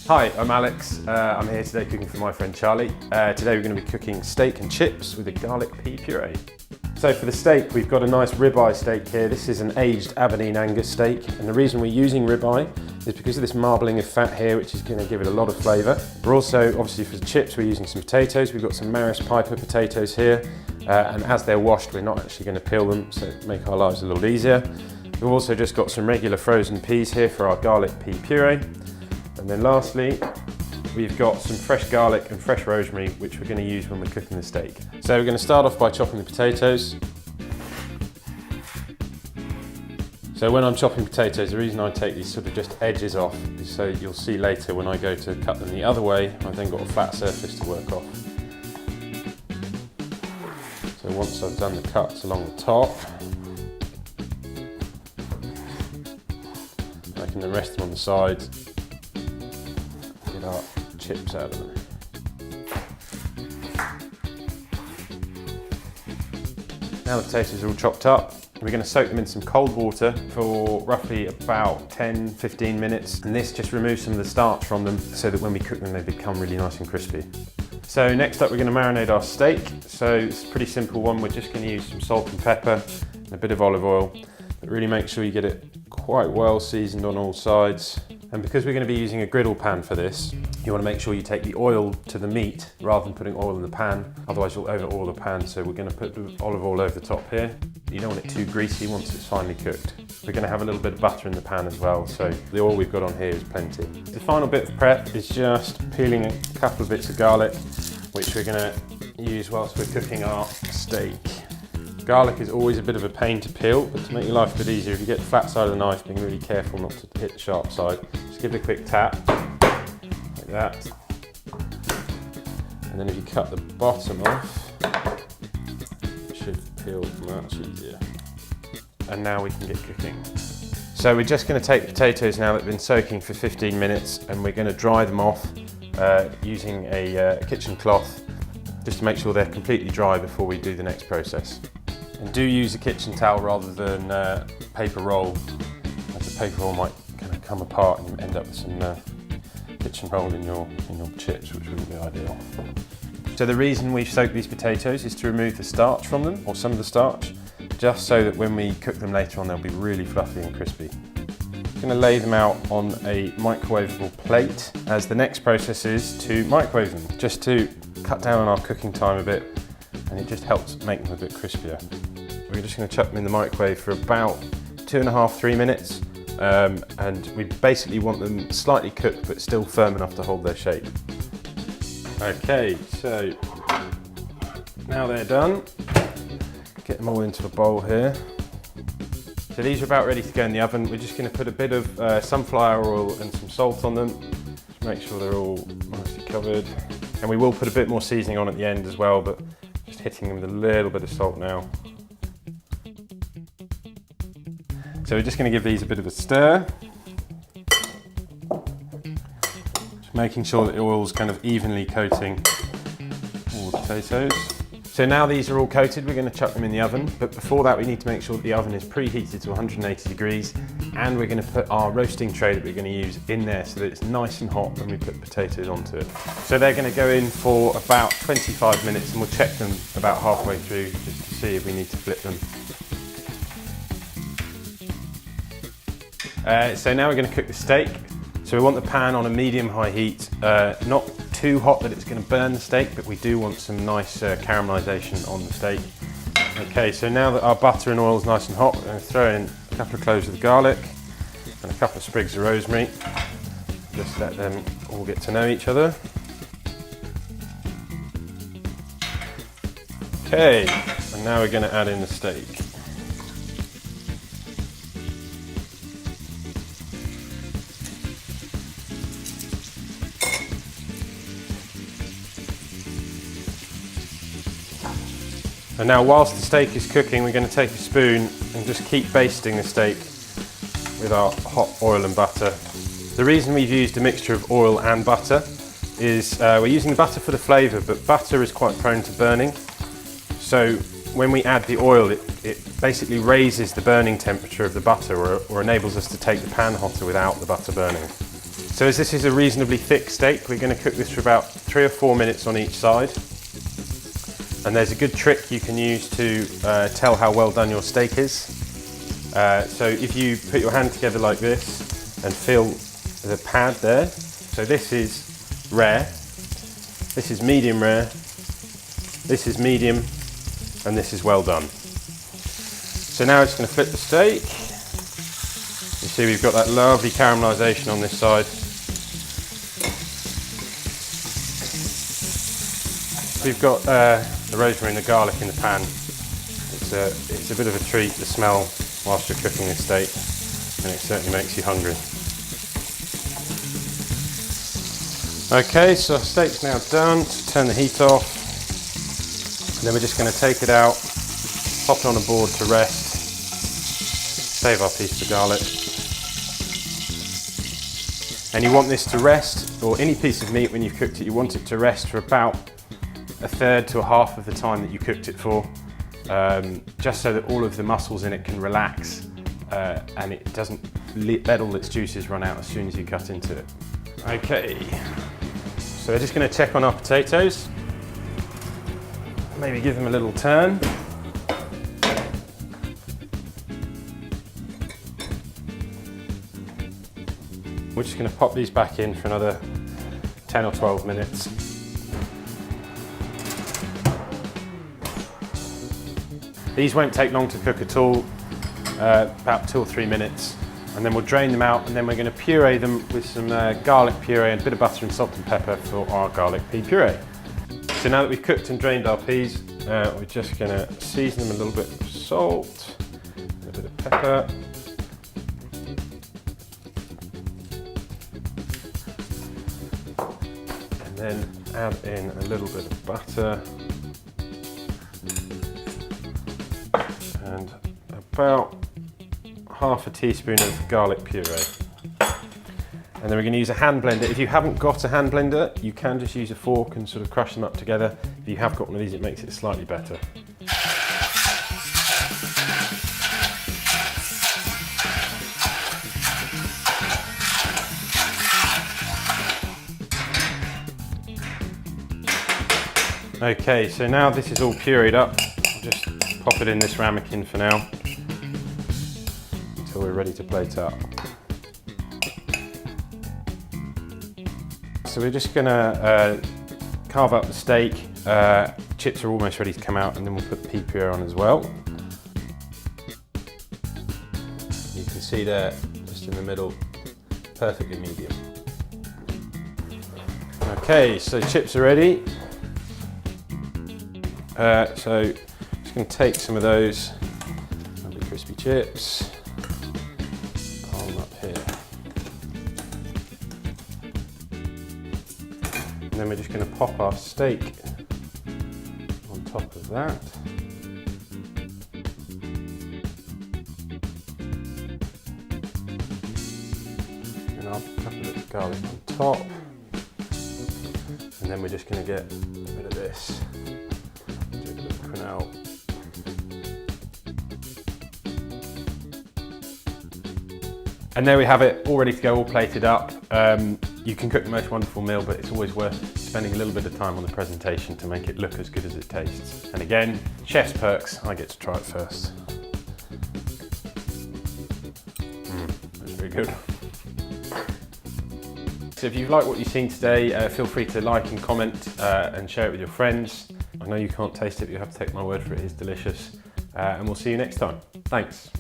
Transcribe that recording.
Hi, I'm Alex. I'm here today cooking for my friend Charlie. Today we're going to be cooking steak and chips with a garlic pea puree. So for the steak, we've got a nice ribeye steak here. This is an aged Aberdeen Angus steak, and the reason we're using ribeye is because of this marbling of fat here, which is going to give it a lot of flavour. We're also, obviously for the chips, we're using some potatoes. We've got some Maris Piper potatoes here, and as they're washed, we're not actually going to peel them, so make our lives a little easier. We've also just got some regular frozen peas here for our garlic pea puree. And then lastly, we've got some fresh garlic and fresh rosemary, which we're going to use when we're cooking the steak. So we're going to start off by chopping the potatoes. So when I'm chopping potatoes, the reason I take these sort of just edges off is so you'll see later when I go to cut them the other way, I've then got a flat surface to work off. So once I've done the cuts along the top, I can then rest them on the sides. Get our chips out of them. Now the potatoes are all chopped up, we're going to soak them in some cold water for roughly about 10-15 minutes, and this just removes some of the starch from them so that when we cook them they become really nice and crispy. So next up we're going to marinate our steak. So it's a pretty simple one. We're just going to use some salt and pepper and a bit of olive oil, but really make sure you get it quite well seasoned on all sides. And because we're going to be using a griddle pan for this, you want to make sure you take the oil to the meat rather than putting oil in the pan, otherwise you'll over oil the pan. So we're going to put the olive oil over the top here. You don't want it too greasy once it's finely cooked. We're going to have a little bit of butter in the pan as well, so the oil we've got on here is plenty. The final bit of prep is just peeling a couple of bits of garlic, which we're going to use whilst we're cooking our steak. Garlic is always a bit of a pain to peel, but to make your life a bit easier, if you get the flat side of the knife, being really careful not to hit the sharp side, just give it a quick tap, like that. And then if you cut the bottom off, it should peel much easier. And now we can get cooking. So we're just going to take the potatoes now that have been soaking for 15 minutes, and we're going to dry them off using a kitchen cloth, just to make sure they're completely dry before we do the next process. And do use a kitchen towel rather than paper roll, as the paper roll might kind of come apart and you end up with some kitchen roll in your chips, which wouldn't be ideal. So the reason we've soaked these potatoes is to remove the starch from them, or some of the starch, just so that when we cook them later on they'll be really fluffy and crispy. I'm going to lay them out on a microwavable plate, as the next process is to microwave them, just to cut down on our cooking time a bit, and it just helps make them a bit crispier. We're just going to chuck them in the microwave for about 2.5–3 minutes, and we basically want them slightly cooked but still firm enough to hold their shape. Okay, so now they're done, get them all into a bowl here. So these are about ready to go in the oven. We're just going to put a bit of sunflower oil and some salt on them, just make sure they're all nicely covered. And we will put a bit more seasoning on at the end as well, but just hitting them with a little bit of salt now. So we're just going to give these a bit of a stir. Just making sure that the oil's kind of evenly coating all the potatoes. So now these are all coated, we're going to chuck them in the oven, but before that we need to make sure that the oven is preheated to 180 degrees, and we're going to put our roasting tray that we're going to use in there so that it's nice and hot when we put the potatoes onto it. So they're going to go in for about 25 minutes, and we'll check them about halfway through just to see if we need to flip them. So now we're going to cook the steak. So we want the pan on a medium-high heat, not too hot that it's going to burn the steak, but we do want some nice caramelisation on the steak. Okay, so now that our butter and oil is nice and hot, we're going to throw in a couple of cloves of garlic and a couple of sprigs of rosemary. Just let them all get to know each other. Okay, and now we're going to add in the steak. And now whilst the steak is cooking, we're going to take a spoon and just keep basting the steak with our hot oil and butter. The reason we've used a mixture of oil and butter is we're using the butter for the flavour, but butter is quite prone to burning. So when we add the oil, it basically raises the burning temperature of the butter, or enables us to take the pan hotter without the butter burning. So as this is a reasonably thick steak, we're going to cook this for about 3 or 4 minutes on each side. And there's a good trick you can use to tell how well done your steak is. So if you put your hand together like this and feel the pad there, so this is rare, this is medium rare, this is medium, and this is well done. So now I'm just going to flip the steak. You see we've got that lovely caramelisation on this side. We've got the rosemary and the garlic in the pan. It's a bit of a treat to smell whilst you're cooking this steak, and it certainly makes you hungry. Okay, so our steak's now done. Just turn the heat off, and then we're just going to take it out, pop it on a board to rest, save our piece of garlic. And you want this to rest, or any piece of meat when you've cooked it, you want it to rest for about 1/3 to 1/2 of the time that you cooked it for, just so that all of the muscles in it can relax and it doesn't let all its juices run out as soon as you cut into it. Okay, so we're just going to check on our potatoes, maybe give them a little turn. We're just going to pop these back in for another 10 or 12 minutes. These won't take long to cook at all, about 2 or 3 minutes, and then we'll drain them out, and then we're going to puree them with some garlic puree and a bit of butter and salt and pepper for our garlic pea puree. So now that we've cooked and drained our peas, we're just going to season them a little bit with salt, a bit of pepper, and then add in a little bit of butter. And about 1/2 teaspoon of garlic puree. And then we're going to use a hand blender. If you haven't got a hand blender, you can just use a fork and sort of crush them up together. If you have got one of these, it makes it slightly better. Okay, so now this is all pureed up. I'll just pop it in this ramekin for now until we're ready to plate up. So we're just gonna carve up the steak. Chips are almost ready to come out, and then we'll put the pea puree on as well. You can see there, just in the middle, perfectly medium. Okay, so chips are ready. So just going to take some of those lovely crispy chips, pile them up here, and then we're just going to pop our steak on top of that. And I'll put a couple of garlic on top, and then we're just going to get a bit of this. Quenelle. And there we have it, all ready to go, all plated up. You can cook the most wonderful meal, but it's always worth spending a little bit of time on the presentation to make it look as good as it tastes. And again, chef's perks, I get to try it first. That's very good. So if you've liked what you've seen today, feel free to like and comment and share it with your friends. I know you can't taste it, but you have to take my word for it, it's delicious. And we'll see you next time. Thanks.